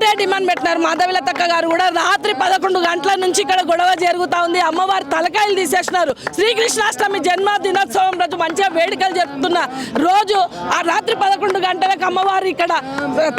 ఒకటే డిమాండ్ పెట్టినారు మాధవిలతక్క గారు కూడా. రాత్రి 11 గంటల నుంచి ఇక్కడ గొడవ జరుగుతూ ఉంది. అమ్మవారి తలకాయలు తీసేసినారు. శ్రీకృష్ణాష్టమి జన్మదినోత్సవం రోజు మంచిగా వేడుకలు జరుపుతున్న రోజు ఆ రాత్రి 11 గంటలకు అమ్మవారు ఇక్కడ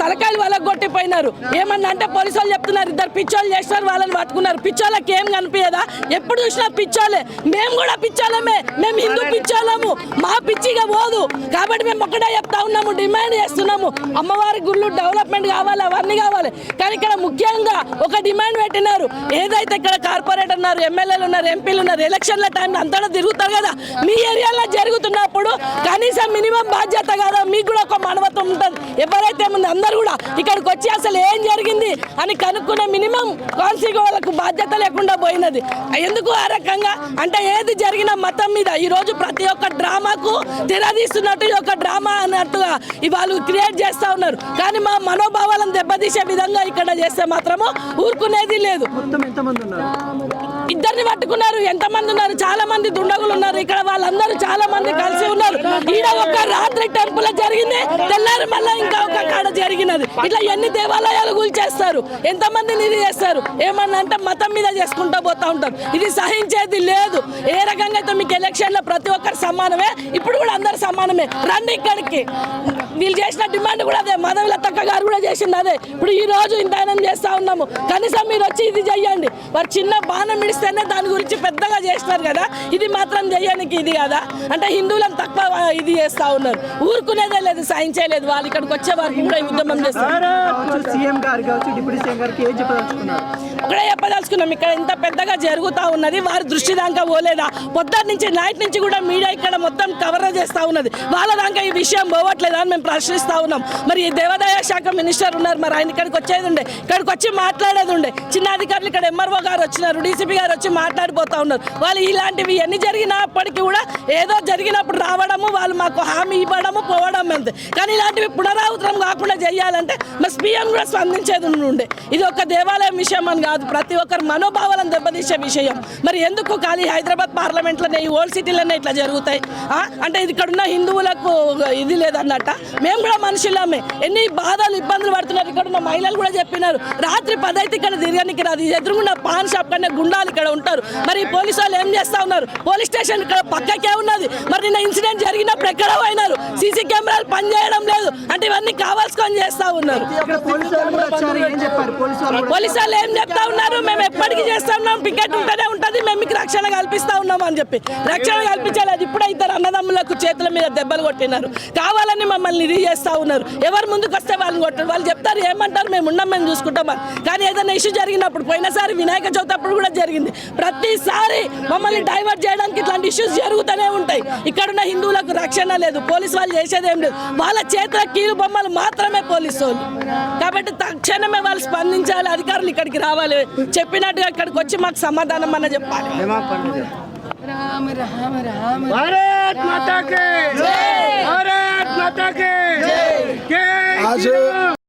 తలకాయలు వాళ్ళకి కొట్టిపోయినారు. ఏమన్నా అంటే పోలీసు వాళ్ళు చెప్తున్నారు ఇద్దరు పిచ్చోళ్ళు చేసినారు, వాళ్ళని పట్టుకున్నారు. పిచ్చోళ్ళకి ఏం కనిపించదా? ఎప్పుడు చూసినా పిచ్చోళ్ళే. మేము కూడా పిచ్చోళ్ళమే, మేము హిందూ పిచ్చోళ్ళము. మా పిచ్చిగా పోదు కాబట్టి మేము ఒక్కడే చెప్తా ఉన్నాము, డిమాండ్ చేస్తున్నాము. అమ్మవారి గుళ్ళు డెవలప్మెంట్ కావాలి, అవన్నీ కావాలి. కానీ ఇక్కడ ముఖ్యంగా ఒక డిమాండ్ పెట్టినారు. ఏదైతే ఇక్కడ కార్పొరేటర్ ఉన్నారు, ఎమ్మెల్యేలు ఉన్నారు, ఎంపీలు ఉన్నారు, ఎలక్షన్ల టైంలో అంతా తిరుగుతారు కదా, మీ ఏరియాలో జరుగుతున్నప్పుడు కనీసం మినిమం బాధ్యత కదా, మీకు కూడా ఒక మానవత్వం ఉంటుంది. ఎవరైతే ముందు అందరూ కూడా ఇక్కడికి వచ్చి అసలు ఏం జరిగింది అని కనుక్కునే మినిమం కాన్సిగా వాళ్ళకు బాధ్యత లేకుండా పోయినది. ఎందుకు ఆ రకంగా అంటే ఏది జరిగిన మతం మీద ఈరోజు ప్రతి ఒక్క డ్రామాకు తెరదీస్తున్నట్టు ఒక డ్రామా అన్నట్టుగా ఇవాళ క్రియేట్ చేస్తూ ఉన్నారు. కానీ మా మనోభావాలను దెబ్బతీసే విధంగా ఇక్కడ చేస్తే మాత్రము ఊరుకునేది లేదు. ఇద్దరిని పట్టుకున్నారు. ఎంతమంది ఉన్నారు? చాలా మంది దుండగులు ఉన్నారు ఇక్కడ. వాళ్ళందరూ చాలా మంది కలిసి ఉన్నారు. ఈడ ఒక రాత్రి టెంపుల్ జరిగింది, తెల్లారి మళ్ళీ ఇంకా ఒక కాడ జరిగినది. ఇట్లా ఎన్ని దేవాలయాలు కూల్చేస్తారు, ఎంతమందిని ఇది చేస్తారు. ఏమన్నా అంటే మతం మీద చేసుకుంటూ పోతా ఉంటారు. ఇది సహించేది లేదు. ఏ రకంగా అయితే మీకు ఎలక్షన్లో ప్రతి ఒక్కరు సమానమే, ఇప్పుడు కూడా అందరు సమానమే. రండి ఇక్కడికి. వీళ్ళు చేసిన డిమాండ్ కూడా అదే, మాధవిలతక్క గారు కూడా చేసింది అదే. ఇప్పుడు ఈ రోజు ఇంత చేస్తా ఉన్నాము, కనీసం మీరు వచ్చి ఇది చెయ్యండి. వారు చిన్న బాణం మిడిస్తేనే దాని గురించి పెద్దగా చేస్తారు కదా, ఇది మాత్రం చెయ్యడానికి ఇది కదా అంటే హిందువులను తక్కువ ఇది చేస్తా ఉన్నారు. ఊరుకునేదే లేదు, సహించేలేదు. వాళ్ళు ఇక్కడికి వచ్చే వారికి కూడా ఉద్యమం చేస్తారు. ఒకటే చెప్పదలుచుకున్నాం, ఇక్కడ ఇంత పెద్దగా జరుగుతూ ఉన్నది, వారి దృష్టి దాకా పోలేదా? పొద్దున్న నుంచి నైట్ నుంచి కూడా మీడియా ఇక్కడ మొత్తం కవర్ చేస్తూ ఉన్నది. వాళ్ళ దాకా ఈ విషయం పోవట్లేదా అని మేము ప్రశ్నిస్తూ ఉన్నాం. మరి ఈ దేవాదాయ శాఖ మినిస్టర్ ఉన్నారు, మరి ఆయన ఇక్కడికి వచ్చేది ఉండే, ఇక్కడికి వచ్చి మాట్లాడేది ఉండే. చిన్న అధికారులు ఇక్కడ ఎంఆర్ఓ గారు వచ్చినారు, డీసీపీ గారు వచ్చి మాట్లాడిపోతూ ఉన్నారు. వాళ్ళు ఇలాంటివి ఎన్ని జరిగినప్పటికీ కూడా ఏదో జరిగినప్పుడు రావడము, వాళ్ళు మాకు హామీ ఇవ్వడము, పోవడం అంతే. కానీ ఇలాంటివి పునరావృతం కాకుండా చేయాలంటే మా స్పీఎం కూడా స్పందించేది ఉండే. ఇది ఒక దేవాలయం విషయం అని కాదు, ప్రతి ఒక్కరు మనోభావాలను దెబ్బతీసే విషయం. మరి ఎందుకు ఖాళీ హైదరాబాద్ పార్లమెంట్లోనే, ఈ ఓల్డ్ సిటీలోనే ఇట్లా జరుగుతాయి అంటే ఇది ఇక్కడున్న హిందువులకు ఇది లేదన్నట్ట. మేము కూడా మనుషులమే, ఎన్ని బాధలు ఇబ్బందులు పడుతున్నారు. ఇక్కడ ఉన్న మహిళలు కూడా చెప్పినారు, రాత్రి 10 అయితే ఇక్కడ తిరగనికి రాదు. ఎదురుగున్న పాన్ షాప్ కన్నా గుండాలు ఇక్కడ ఉంటారు. మరి పోలీసు వాళ్ళు ఏం చేస్తా ఉన్నారు? పోలీస్ స్టేషన్ ఇక్కడ పక్కకే ఉన్నది. మరి నిన్న ఇన్సిడెంట్ జరిగినప్పుడు ఎక్కడ పోయినారు? సీసీ కెమెరాలు పనిచేయడం లేదు అంటే ఇవన్నీ కావాల్సుకొని చేస్తా ఉన్నారు. పోలీసు వాళ్ళు ఏం చెప్తా ఉన్నారు? మేము ఎప్పటికీ చేస్తా ఉన్నాం, పికెట్ ఉంటూనే ఉంటుంది, మేము మీకు రక్షణ కల్పిస్తా ఉన్నాం అని చెప్పి. రక్షణ కల్పించలేదు. ఇప్పుడు ఇద్దరు అన్నదమ్ములకు చేతుల మీద దెబ్బలు కొట్టినారు, కావాలని మమ్మల్ని ఇది చేస్తా ఉన్నారు. ఎవరు ముందుకు వస్తే వాళ్ళని కొట్టారు. వాళ్ళు చెప్తారు ఏమంటారు, మేము ఉన్నాం, మేము చూసుకుంటాం. కానీ ఏదైనా ఇష్యూ జరిగినప్పుడు, పోయినసారి వినాయక చవితి అప్పుడు కూడా జరిగింది, ప్రతిసారి మమ్మల్ని డైవర్ట్ చేయడానికి ఇట్లాంటి ఇష్యూస్ జరుగుతూనే ఉంటాయి. ఇక్కడున్న హిందువులకు రక్షణ లేదు, పోలీసు వాళ్ళు చేసేది ఏం లేదు. వాళ్ళ చేతుల కీలు బొమ్మలు మాత్రమే పోలీసు వాళ్ళు. కాబట్టి తక్షణమే వాళ్ళు స్పందించాలి, అధికారులు ఇక్కడికి రావాలి, చెప్పినట్టుగా ఇక్కడికి వచ్చి మాకు సమాధానం అన్న చెప్పాలి. రామ రామ రామ భారత్ మాతా కి జై, భారత్ మాతా కి జై.